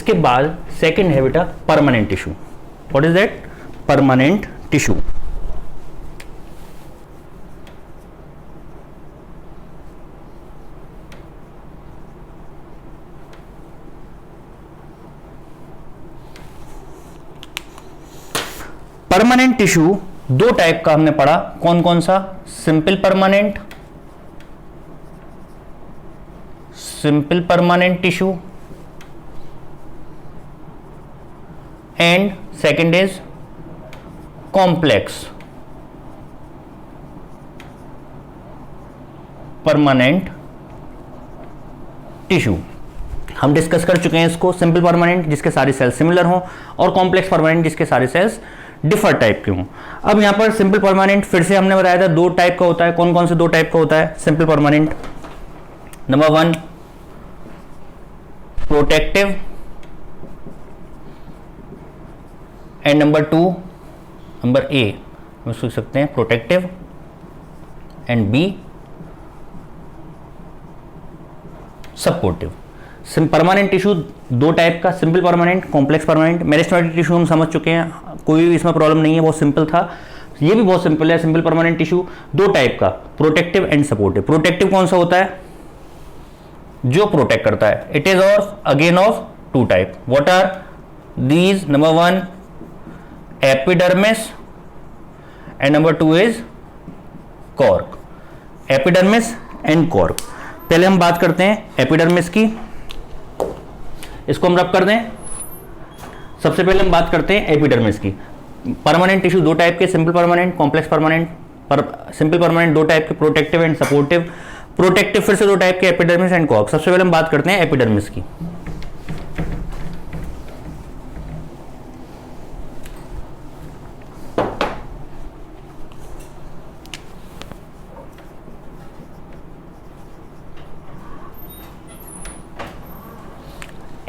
S1: इसके बाद सेकंड है बेटा permanent tissue. What is that? Permanent tissue. Permanent tissue दो टाइप का हमने पढ़ा, कौन कौन सा? Simple permanent, simple permanent tissue, and second is complex permanent tissue. हम डिस्कस कर चुके हैं इसको। सिंपल परमानेंट जिसके सारे सेल्स सिमिलर हों, और कॉम्प्लेक्स परमानेंट जिसके सारे सेल्स डिफर टाइप के हों। अब यहां पर सिंपल परमानेंट फिर से हमने बताया था दो टाइप का होता है। कौन कौन से दो टाइप का होता है simple permanent? Number 1 protective, and number 2, number A हम सोच सकते हैं protective and be supportive. Permanent tissue दो टाइप का, simple permanent, complex permanent. Meristematic tissue हम समझ चुके हैं, कोई भी इसमें प्रॉब्लम नहीं है, बहुत सिंपल था। ये भी बहुत सिंपल है। सिंपल परमानेंट टिश्यू दो टाइप का, प्रोटेक्टिव एंड सपोर्टिव। प्रोटेक्टिव कौन सा होता है? जो प्रोटेक्ट करता है। It is of again of two type. What are these? Number 1 epidermis and number 2 is cork. Epidermis and cork. पहले हम बात करते हैं एपिडर्मिस की, इसको हम रब कर दें। सबसे पहले हम बात करते हैं एपिडर्मिस की। परमानेंट टिश्यू दो टाइप के, simple permanent, complex permanent. Simple permanent दो टाइप के, प्रोटेक्टिव एंड सपोर्टिव। प्रोटेक्टिव फिर से दो टाइप के, एपिडर्मिस एंड कॉर्क। सबसे पहले हम बात करते हैं एपिडर्मिस की।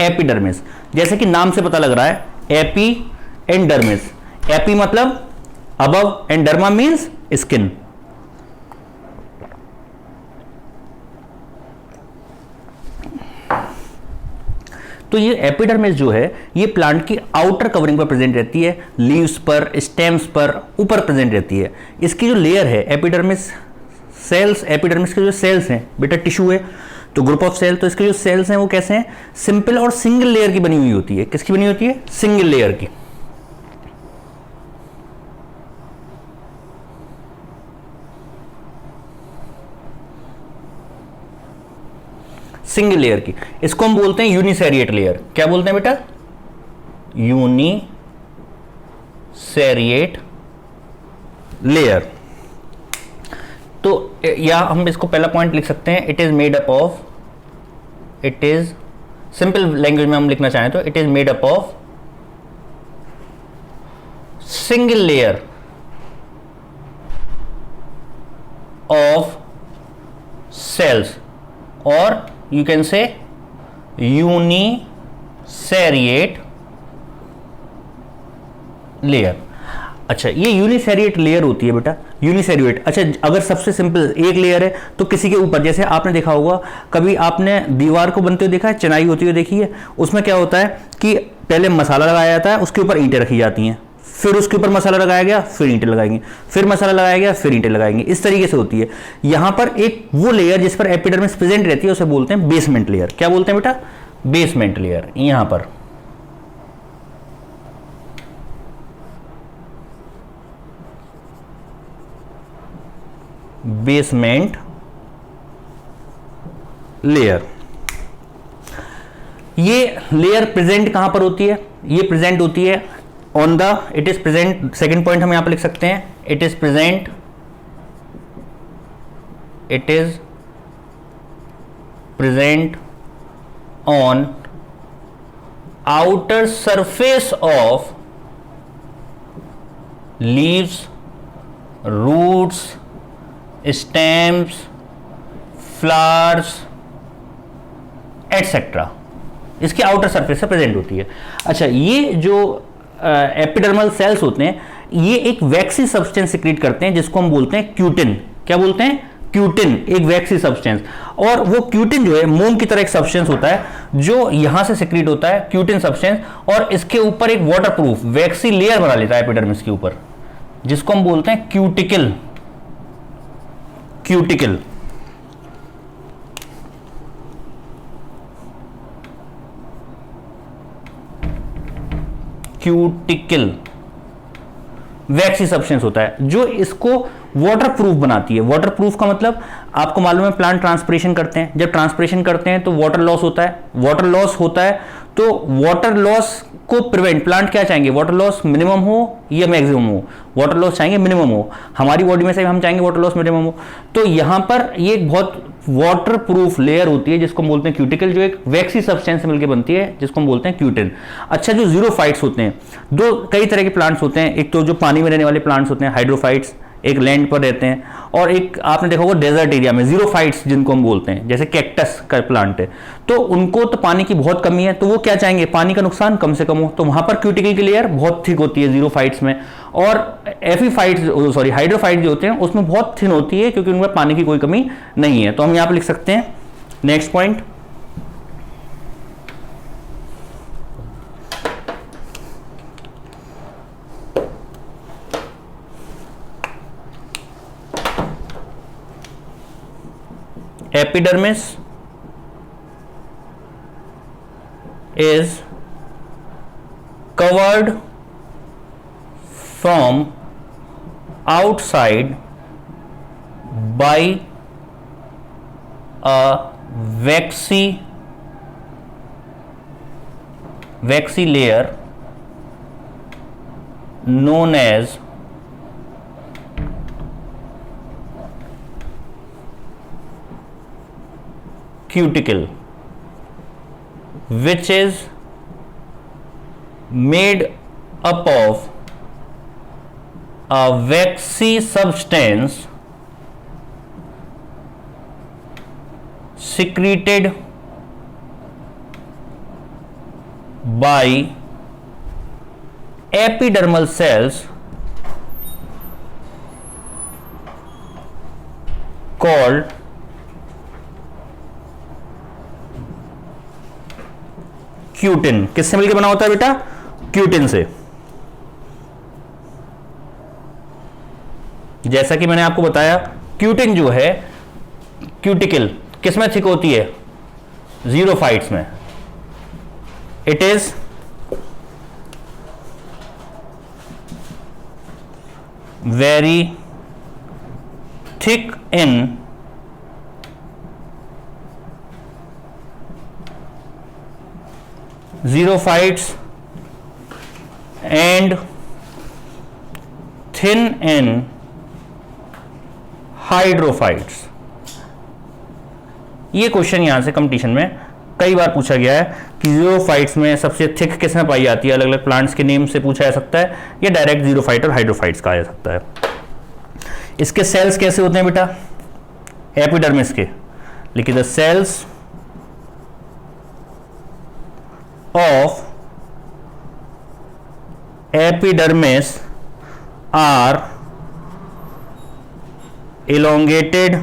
S1: एपिडर्मिस, जैसे कि नाम से पता लग रहा है, एपी एंड डर्मिस। एपी मतलब above and derma means skin. तो ये एपिडर्मिस जो है ये प्लांट की आउटर कवरिंग पर प्रेजेंट रहती है, लीव्स पर, स्टेम्स पर, ऊपर प्रेजेंट रहती है। इसकी जो लेयर है एपिडर्मिस सेल्स, एपिडर्मिस के जो सेल्स हैं बेटा, टिश्यू है तो ग्रुप ऑफ सेल, तो इसके जो सेल्स हैं वो कैसे हैं? सिंपल और सिंगल लेयर की बनी हुई होती है। किसकी बनी होती है? सिंगल लेयर की। सिंगल लेयर की, इसको हम बोलते हैं यूनिसेरिएट लेयर। क्या बोलते हैं बेटा? Uniseriate layer. तो या हम इसको पहला पॉइंट लिख सकते हैं, it is made up of, it is simple language में हम लिखना चाहें तो it is made up of single layer of cells, और you can say uniseriate layer. अच्छा, ये यूनिसेरिएट लेयर होती है बेटा, यूनिसेरिएट। अच्छा, अगर सबसे सिंपल एक लेयर है तो किसी के ऊपर, जैसे आपने देखा होगा कभी आपने दीवार को बनते हुए देखा है, चिनाई होती हुई देखी है, उसमें क्या होता है कि पहले मसाला लगाया जाता है, उसके ऊपर ईंटें रखी जाती हैं, फिर उसके ऊपर मसाला लगाया गया, फिर ईंटें लगाएंगे, फिर मसाला लगाया गया, फिर ईंटें लगाएंगे। इस तरीके से होती है। यहां पर एक वो लेयर जिस पर एपिडर्मिस प्रेजेंट रहती है उसे बोलते हैं बेसमेंट लेयर। क्या बोलते हैं बेटा? Basement layer. यहां पर बेसमेंट लेयर। ये लेयर प्रेजेंट कहां पर होती है? ये प्रेजेंट होती है on the, it is present, second point हम यहां पर लिख सकते हैं, it is present, it is present on outer surface of leaves, roots, stems, flowers etcetera. इसके आउटर सरफेस से प्रेजेंट होती है। अच्छा, ये जो एपिडर्मल सेल्स होते हैं ये एक वैक्सी सब्सटेंस सिक्रीट करते हैं जिसको हम बोलते हैं क्यूटिन। क्या बोलते हैं? क्यूटिन एक वैक्सी सब्सटेंस, और वो क्यूटिन जो है मोम की तरह एक सब्सटेंस होता है जो यहां से सिक्रीट होता है, क्यूटिन सब्सटेंस, और इसके ऊपर एक वाटरप्रूफ वैक्सी लेयर बना लेता है एपिडर्मिस के ऊपर, जिसको हम बोलते हैं क्यूटिकल। क्यूटिकल क्यूटिकल वैक्सी सब्सटेंस होता है जो इसको वाटरप्रूफ बनाती है। वाटरप्रूफ का मतलब आपको मालूम है, प्लांट ट्रांसपिरेशन करते हैं, जब ट्रांसपिरेशन करते हैं तो वाटर लॉस होता है, वाटर लॉस होता है, तो वाटर लॉस को प्रिवेंट प्लांट क्या चाहेंगे, वाटर लॉस मिनिमम हो या मैक्सिमम हो, वाटर लॉस चाहेंगे मिनिमम हो, हमारी बॉडी में से हम चाहेंगे वाटर लॉस मिनिमम हो। तो यहां पर ये एक बहुत वाटर प्रूफ लेयर होती है जिसको हम बोलते हैं क्यूटिकल, जो एक वैक्सी सब्सटेंस से मिलकर बनती है जिसको हम बोलते हैं क्यूटिन। अच्छा, जो जीरोफाइट्स होते हैं, दो कई तरह के प्लांट्स होते हैं, एक तो जो पानी में रहने वाले प्लांट्स होते हैं हाइड्रोफाइट्स, एक लैंड पर रहते हैं, और एक आपने देखा होगा डेजर्ट एरिया में जीरोफाइट्स जिनको हम बोलते हैं, जैसे कैक्टस का प्लांट है, तो उनको तो पानी की बहुत कमी है, तो वो क्या चाहेंगे, पानी का नुकसान कम से कम हो, तो वहां पर क्यूटिकल की लेयर बहुत थिक होती है जीरोफाइट्स में, और एफीफाइट्स सॉरी हाइड्रोफाइट्स जो होते हैं उसमें बहुत थिन होती है क्योंकि उनमें पानी की कोई कमी नहीं है। तो हम यहां पर लिख सकते हैं next point, epidermis is covered from outside by a waxy layer known as cuticle, which is made up of a waxy substance secreted by epidermal cells called cutin. किससे मिलकर बना होता है बेटा, क्यूटिन से। जैसा कि मैंने आपको बताया, क्यूटिन जो है क्यूटिकल किस में थिक होती है, जीरोफाइट्स में। It is very thick in xerophytes and thin in hydrophytes। ये क्वेश्चन यहां से कंपटीशन में कई बार पूछा गया है कि जीरोफाइट्स में सबसे थिक किस में पाई जाती है, अलग अलग प्लांट्स के नेम से पूछा जा सकता है, या डायरेक्ट जीरोफाइट और हाइड्रोफाइट्स कहा जा सकता है। इसके सेल्स कैसे होते हैं बेटा, एपिडर्मिस के, लिखिए the cells of epidermis are elongated,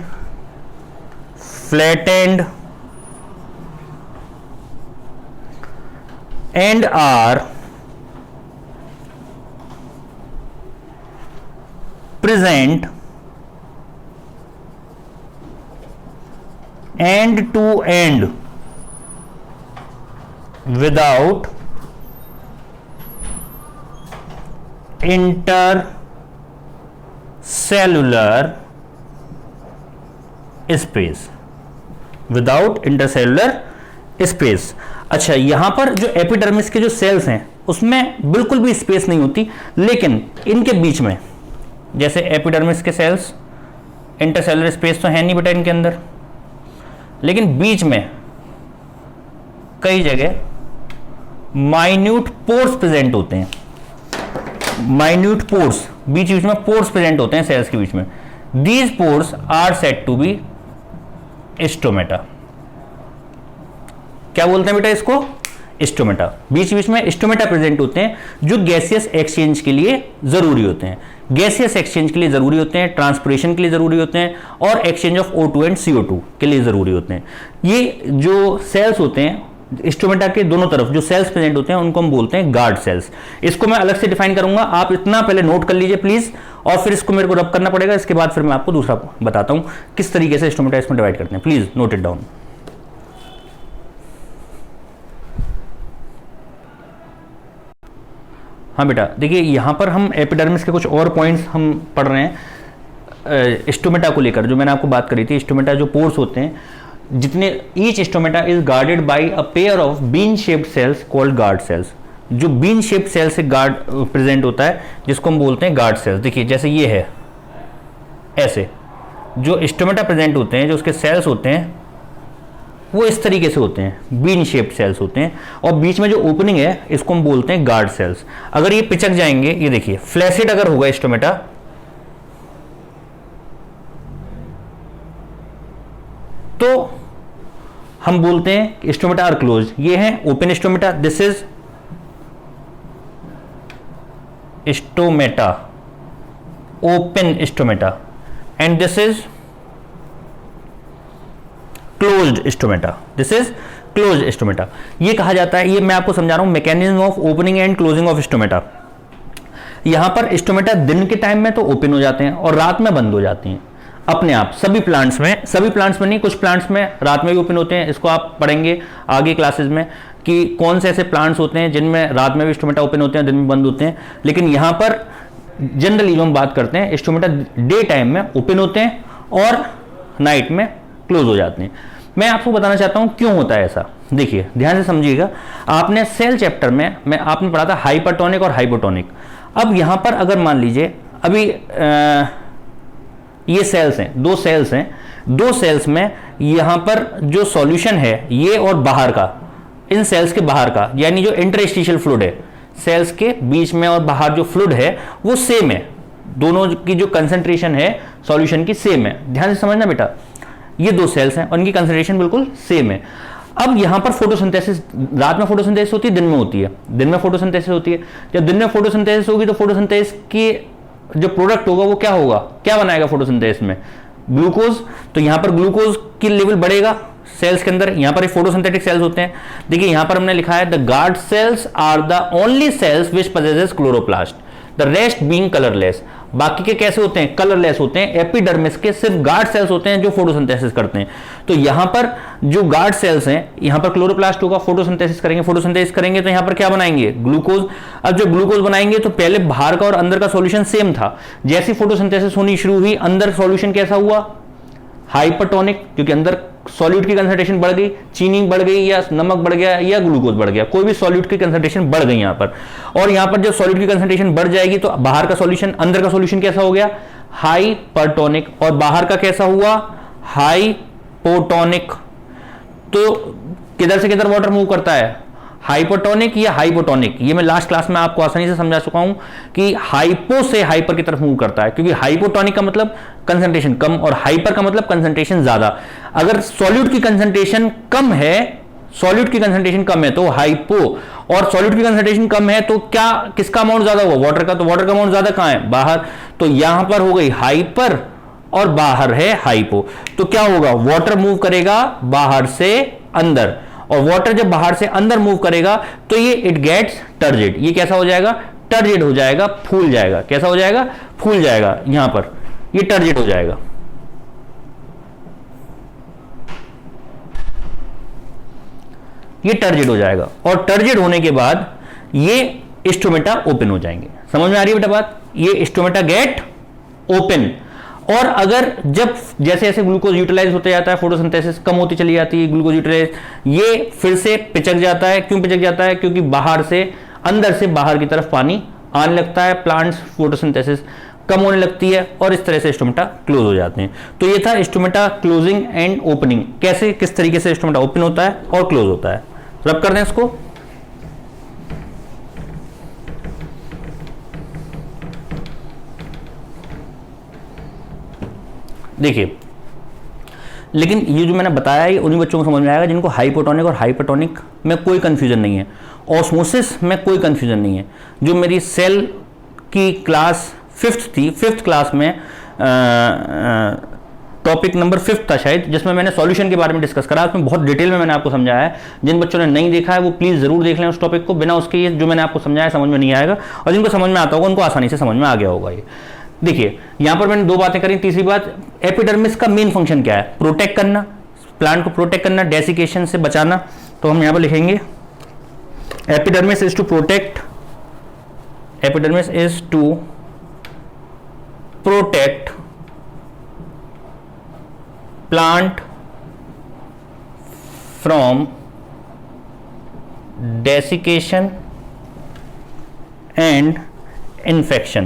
S1: flattened and are present end to end without intercellular space, without intercellular space. अच्छा, यहां पर जो एपिडर्मिस के जो सेल्स हैं उसमें बिल्कुल भी स्पेस नहीं होती, लेकिन इनके बीच में, जैसे एपिडर्मिस के सेल्स, इंटरसेलुलर स्पेस तो है नहीं बेटा इनके अंदर, लेकिन बीच में कई जगह माइन्यूट पोर्स प्रेजेंट होते हैं। माइन्यूट पोर्स, बीच बीच में पोर्स प्रेजेंट होते हैं सेल्स के बीच में। These pores are said to be stomata. क्या बोलते हैं बेटा इसको, स्टोमेटा, बीच बीच में स्टोमेटा प्रेजेंट होते हैं जो गैसियस एक्सचेंज के लिए जरूरी होते हैं, गैसियस एक्सचेंज के लिए जरूरी होते हैं, ट्रांसपिरेशन के लिए जरूरी होते हैं और exchange of O2 and CO2 के लिए जरूरी होते हैं। ये जो सेल्स होते हैं स्टोमेटा के दोनों तरफ जो सेल्स प्रेजेंट होते हैं उनको हम बोलते हैं गार्ड सेल्स। इसको मैं अलग से डिफाइन करूंगा, आप इतना पहले नोट कर लीजिए प्लीज, और फिर इसको मेरे को रब करना पड़ेगा, इसके बाद फिर मैं आपको दूसरा बताता हूं किस तरीके से स्टोमेटा इसमें डिवाइड करते हैं। Please note it down. हाँ बेटा देखिए, यहां पर हम एपिडर्मिस के कुछ और पॉइंट्स हम पढ़ रहे हैं स्टोमेटा को लेकर, जो मैंने आपको बात करी थी। स्टोमेटा जो पोर्स होते हैं, जितने each stomata is guarded bye a pair of bean shaped cells called guard sales. जो बीन शेप्ड सेल से गार्ड प्रेजेंट होता है जिसको हम बोलते हैं गार्ड सेल्स। देखिए जैसे ये है, ऐसे जो स्टोमेटा प्रेजेंट होते हैं, जो उसके सेल्स होते हैं वो इस तरीके से होते हैं, बीन शेप्ड सेल्स होते हैं, और बीच में जो ओपनिंग है इसको हम बोलते हैं गार्ड सेल्स। अगर ये पिचक जाएंगे, ये देखिए फ्लैसिड अगर होगा स्टोमेटा, तो हम बोलते हैं स्टोमेटा आर क्लोज। ये है open stomata, this is stomata, open stomata, and this is closed stomata, this is closed stomata. ये कहा जाता है, ये मैं आपको समझा रहा हूं mechanism of opening and closing of stomata. यहां पर स्टोमेटा दिन के टाइम में तो ओपन हो जाते हैं और रात में बंद हो जाती हैं अपने आप। सभी प्लांट्स में नहीं, कुछ प्लांट्स में रात में भी ओपन होते हैं। इसको आप पढ़ेंगे आगे क्लासेस में कि कौन से ऐसे प्लांट्स होते हैं जिनमें रात में भी स्टोमेटा ओपन होते हैं, दिन में बंद होते हैं। लेकिन यहां पर जनरली जो हम बात करते हैं, स्टोमेटा डे टाइम में ओपन होते हैं और नाइट में क्लोज हो जाते हैं। मैं आपको बताना चाहता हूं क्यों होता है ऐसा। देखिए ध्यान से समझिएगा, आपने सेल चैप्टर में आपने पढ़ा था हाइपरटोनिक और हाइपोटोनिक। अब यहां पर अगर मान लीजिए अभी ये सेल्स हैं, दो सेल्स में यहां पर जो सॉल्यूशन है ये और बाहर का, इन सेल्स के बाहर का, यानी जो इंटरस्टिशियल फ्लूइड है, सेल्स के बीच में और बाहर जो फ्लूइड है वो सेम है, दोनों की जो कंसंट्रेशन है सॉल्यूशन की सेम है। ध्यान से समझना बेटा, ये दो सेल्स हैं और इनकी कंसंट्रेशन बिल्कुल सेम है। अब यहां पर फोटोसिंथेसिस, रात में फोटोसिंथेसिस होती है, दिन में होती है, दिन में फोटोसिंथेसिस होती है। जब दिन में फोटोसिंथेसिस होगी तो फोटोसिंथेसिस की जो प्रोडक्ट होगा वो क्या होगा, क्या बनाएगा फोटोसिंथेसिस में, ग्लूकोज। तो यहां पर ग्लूकोज की लेवल बढ़ेगा सेल्स के अंदर। यहां पर फोटोसिंथेटिक सेल्स होते हैं। देखिए यहां पर हमने लिखा है the guard cells are the only cells which possesses chloroplast, the rest being colourless. बाकी के कैसे होते हैं, कलरलेस होते हैं। एपिडर्मिस के सिर्फ गार्ड सेल्स होते हैं जो फोटोसिंथेसिस करते हैं। तो यहां पर जो गार्ड सेल्स हैं, यहां पर क्लोरोप्लास्ट होगा, फोटोसिंथेसिस करेंगे तो यहां पर क्या बनाएंगे, ग्लूकोज। अब जो ग्लूकोज बनाएंगे तो पहले बाहर का और अंदर का सॉल्यूशन सेम था, जैसी फोटोसिंथेसिस होनी शुरू हुई अंदर सॉल्यूशन कैसा हुआ, हाइपरटोनिक, क्योंकि अंदर सॉल्यूट की कंसंट्रेशन बढ़ गई, चीनी बढ़ गई या नमक बढ़ गया या ग्लूकोज बढ़ गया, कोई भी सॉल्यूट की कंसंट्रेशन बढ़ गई यहां पर। और यहां पर जब सॉल्यूट की कंसंट्रेशन बढ़ जाएगी तो बाहर का सॉल्यूशन, अंदर का सॉल्यूशन कैसा हो गया, हाइपरटोनिक, और बाहर का कैसा हुआ, हाइपोटोनिक। तो किधर से किधर वाटर मूव करता है, हाइपोटोनिक या हाइपोटोनिक। ये मैं लास्ट क्लास में आपको आसानी से समझा चुका हूं कि हाइपो से हाइपर की तरफ मूव करता है, क्योंकि हाइपोटोनिक का मतलब कंसंट्रेशन कम और हाइपर का मतलब कंसंट्रेशन ज्यादा। अगर सॉल्यूट की कंसंट्रेशन कम है, तो हाइपो, और सॉल्यूट की कंसंट्रेशन कम है तो क्या, किसका अमाउंट ज्यादा हुआ, वाटर का। तो वाटर का अमाउंट ज्यादा कहां है, बाहर। तो यहां पर हो गई हाइपर और बाहर है हाइपो। तो क्या होगा, वाटर मूव करेगा बाहर से अंदर, और वाटर जब बाहर से अंदर मूव करेगा तो ये इट गेट्स टर्जिड। ये कैसा हो जाएगा, टर्जिड हो जाएगा, फूल जाएगा। कैसा हो जाएगा, फूल जाएगा। यहां पर ये टर्जिड हो जाएगा। ये टर्जिड हो जाएगा, और टर्जिड होने के बाद ये स्टोमेटा ओपन हो जाएंगे। समझ में आ रही है बेटा बात, ये स्टोमेटा गेट ओपन। और अगर जब जैसे जैसे ग्लूकोज यूटिलाइज होते जाता है, फोटोसिंथेसिस कम होती चली जाती है, ग्लूकोज यूटिलाइज, ये फिर से पिचक जाता है। क्यों पिचक जाता है, क्योंकि बाहर से अंदर से बाहर की तरफ पानी आने लगता है, प्लांट्स फोटोसिंथेसिस कम होने लगती है, और इस तरह से स्टोमेटा क्लोज हो जाते हैं। तो ये था स्टोमेटा क्लोजिंग एंड ओपनिंग, कैसे किस तरीके से स्टोमेटा ओपन होता है और क्लोज होता है। रब कर दें इसको। देखिए लेकिन ये जो मैंने बताया ये उन्हीं बच्चों को समझ में आएगा जिनको हाइपोटोनिक और हाइपरटोनिक में कोई कंफ्यूजन नहीं है, ऑस्मोसिस में कोई कंफ्यूजन नहीं है। जो मेरी सेल की क्लास 5th थी, 5th क्लास में टॉपिक नंबर 5 था शायद, जिसमें मैंने सॉल्यूशन के बारे में डिस्कस करा, उसमें बहुत डिटेल में मैंने आपको समझाया है। जिन बच्चों ने नहीं देखा है वो प्लीज़ ज़रूर देख लें उस टॉपिक को, बिना उसके ये जो मैंने आपको समझाया समझ में नहीं आएगा, और जिनको समझ में आता होगा उनको आसानी से समझ में आ गया होगा। ये देखिए यहाँ पर मैंने 2 बातें करी। तीसरी बात, एपिडर्मिस का मेन फंक्शन क्या है? प्रोटेक्ट करना, प्लांट को प्रोटेक्ट करना, डेसिकेशन से बचाना। तो हम यहाँ पर लिखेंगे epidermis is to protect, epidermis is to protect plant from desiccation and infection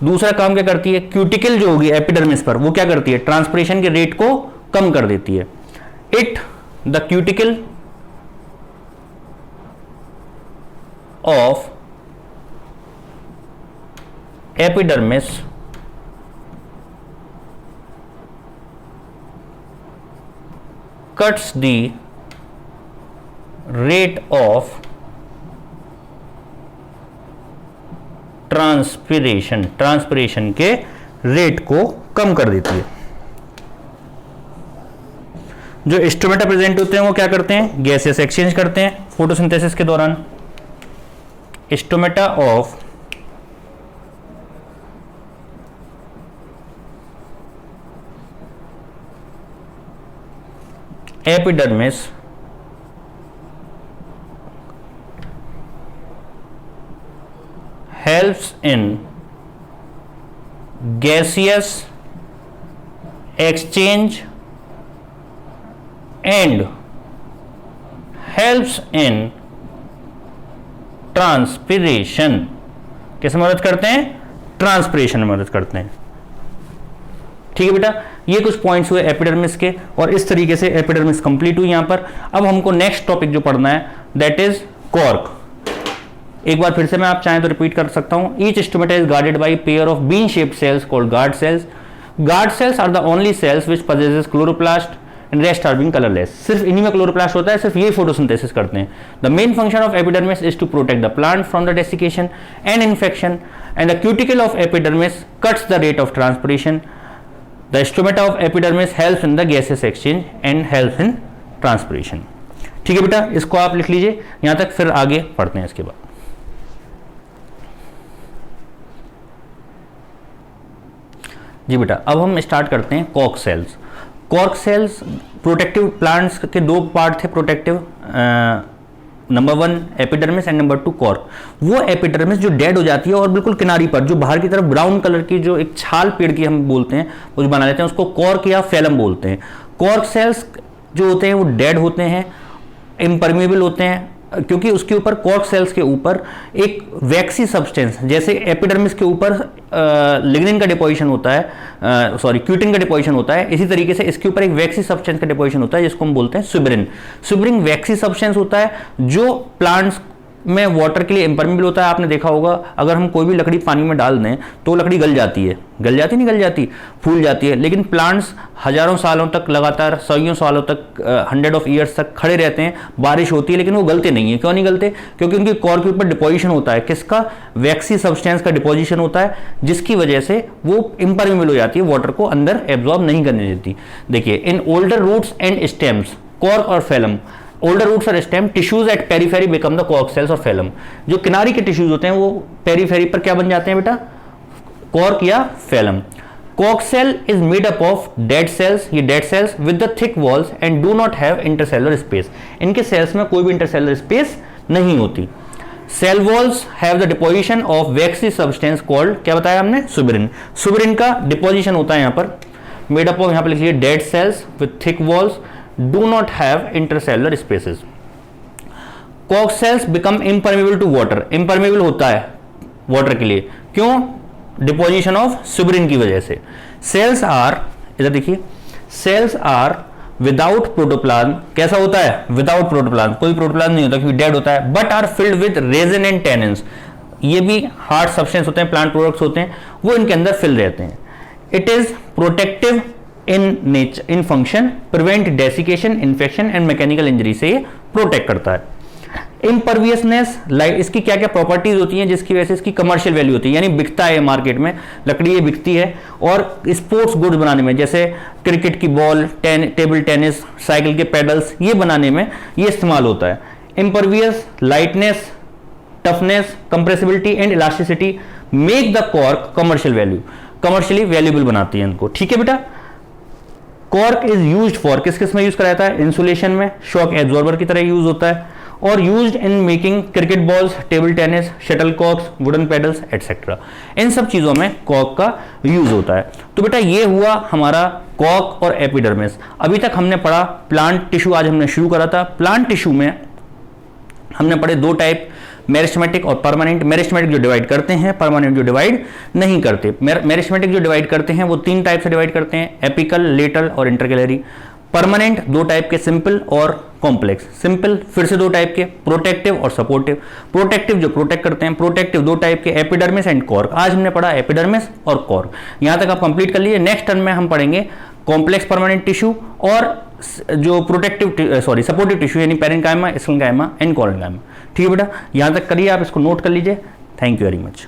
S1: दूसरा काम क्या करती है? क्यूटिकल जो होगी एपिडर्मिस पर, वो क्या करती है? ट्रांसपिरेशन के रेट को कम कर देती है। The cuticle of epidermis cuts the rate of transpiration के रेट को कम कर देती है। जो स्टोमेटा प्रेजेंट होते हैं वो क्या करते हैं? गैसेस एक्सचेंज करते हैं फोटोसिंथेसिस के दौरान। Stomata of epidermis helps in gaseous exchange and helps in transpiration. कैसे मदद करते हैं? ट्रांसपिरेशन में मदद करते हैं। ठीक है बेटा, ये कुछ पॉइंट्स हुए एपिडर्मिस के, और इस तरीके से एपिडर्मिस कंप्लीट हुई यहां पर। अब हमको नेक्स्ट टॉपिक जो पढ़ना है दैट इज कॉर्क। एक बार फिर से मैं आप चाहें तो रिपीट कर सकता हूं। Each stomata is guarded by pair of bean shaped cells called guard cells. Guard cells are the only cells which possesses chloroplast and rest are being colourless. सिर्फ इन्हीं में क्लोरोप्लास्ट होता है, सिर्फ ये फोटोसिंथेसिस करते हैं। The main function of epidermis is to protect the plant from the desiccation and infection and the cuticle of epidermis cuts the rate of transpiration. The stomata of epidermis helps in the gaseous exchange and helps in transpiration। ठीक है बेटा, इसको आप लिख लीजिए यहां तक, फिर आगे पढ़ते हैं इसके बाद। जी बेटा, अब हम स्टार्ट करते हैं cork cells. Cork cells protective plants के 2 पार्ट थे protective, number 1 epidermis and number 2 cork. वो एपिडर्मिस जो डेड हो जाती है और बिल्कुल किनारी पर जो बाहर की तरफ ब्राउन कलर की जो एक छाल पेड़ की हम बोलते हैं वो जो बना लेते हैं उसको कॉर्क या फैलम बोलते हैं। कॉर्क सेल्स जो होते हैं वो डेड होते हैं, इम्परमेबल होते हैं, क्योंकि उसके ऊपर कॉर्क सेल्स के ऊपर एक वैक्सी सब्सटेंस, जैसे एपिडर्मिस के ऊपर लिग्निन का डिपोजिशन होता है, क्यूटिन का डिपोजिशन होता है, इसी तरीके से इसके ऊपर एक वैक्सी सब्सटेंस का डिपोजिशन होता है जिसको हम बोलते हैं सुबरिन। सुबरिन वैक्सी सब्सटेंस होता है जो प्लांट्स में वाटर के लिए इम्परमेबल होता है। आपने देखा होगा अगर हम कोई भी लकड़ी पानी में डाल दें तो लकड़ी गल जाती है, नहीं गल जाती, फूल जाती है। लेकिन प्लांट्स हजारों सालों तक लगातार, सौ सालों तक, 100 ऑफ ईयर्स तक खड़े रहते हैं, बारिश होती है लेकिन वो गलते नहीं है। क्यों नहीं गलते? क्योंकि उनकी कॉर्क के ऊपर डिपोजिशन होता है, किसका? वैक्सी सब्सटेंस का डिपोजिशन होता है, जिसकी वजह से वो इम्परमेबल हो जाती है, वाटर को अंदर एब्जॉर्ब नहीं करने देती। देखिए, in older roots and stems cork और फैलम, ओल्डर रूट्स और stem tissues at periphery become the cork cells और फैलम। जो किनारी के टिश्यूज होते हैं वो पेरीफेरी पर क्या बन जाते हैं बेटा? कॉर्क या phellem. Cork cell is made up of dead cells, ये dead cells with the thick walls and do not have intercellular space. इनके सेल्स में कोई भी इंटरसेलुलर स्पेस नहीं होती। Cell walls have the deposition of waxy substance called, क्या बताया हमने? सुबरिन। सुबरिन का डिपोजिशन होता है यहाँ पर, मेड अप ऑफ, यहाँ पर लिखिए dead cells with thick walls do not have intercellular spaces। Cork sales become impermeable to water, impermeable होता है वाटर के लिए, क्यों? डिपोजिशन ऑफ सुबरिन की वजह से। सेल्स आर, इधर देखिए, सेल्स आर विदाउट प्रोटोप्लाज्म। कैसा होता है? विदाउट प्रोटोप्लाज्म, कोई प्रोटोप्लाज्म नहीं होता क्योंकि डेड होता है, but are filled with resin and tannins. ये भी हार्ड सब्सटेंस होते हैं, प्लांट प्रोडक्ट्स होते हैं, वो इनके अंदर फिल रहते हैं। It is protective in nature, in function, prevent desiccation, infection and mechanical injury से ये प्रोटेक्ट करता है। इम्परवियसनेस, लाइट, इसकी क्या क्या प्रॉपर्टीज होती हैं जिसकी वजह से इसकी कमर्शियल वैल्यू होती है, यानी बिकता है मार्केट में, लकड़ी ये बिकती है। और स्पोर्ट्स गुड्स बनाने में, जैसे क्रिकेट की बॉल, टेबल टेनिस, साइकिल के पेडल्स, ये बनाने में ये इस्तेमाल होता है। Impervious, lightness, toughness, compressibility and elasticity make the cork commercial value, commercially valuable बनाती है इनको। ठीक है बेटा। कॉर्क इज यूज्ड फॉर, किस किस में यूज कराया था? इंसुलेशन में, शॉक एब्जॉर्बर की तरह यूज होता है, और used in making cricket balls, table tennis, shuttle cocks, wooden paddles etcetera. इन सब चीजों में कॉर्क का यूज होता है। तो बेटा ये हुआ हमारा कॉर्क और एपिडर्मिस। अभी तक हमने पढ़ा प्लांट टिश्यू, आज हमने शुरू करा था। प्लांट टिश्यू में हमने पढ़े दो टाइप, मेरिस्टेमेटिक और परमानेंट। मेरिस्टेमेटिक जो डिवाइड करते हैं, परमानेंट जो डिवाइड नहीं करते। मेरिस्टेमेटिक जो डिवाइड करते हैं वो तीन टाइप से डिवाइड करते हैं, एपिकल, लेटल और इंटरकैलरी। परमानेंट दो टाइप के, सिंपल और कॉम्प्लेक्स। सिंपल फिर से दो टाइप के, प्रोटेक्टिव और सपोर्टिव। प्रोटेक्टिव जो प्रोटेक्ट करते हैं, प्रोटेक्टिव दो टाइप के, एपिडर्मिस एंड कॉर्क। आज हमने पढ़ा एपिडर्मिस और कॉर्क, यहां तक आप कंप्लीट कर लीजिए। नेक्स्ट टर्म में हम पढ़ेंगे कॉम्प्लेक्स परमानेंट टिश्यू और जो सपोर्टिव टिश्यू, यानी पेरेन्काइमा, स्क्लेरोकाइमा एंड कोरेन्काइमा। ठीक है बेटा, यहां तक करिए, आप इसको नोट कर लीजिए। Thank you very much.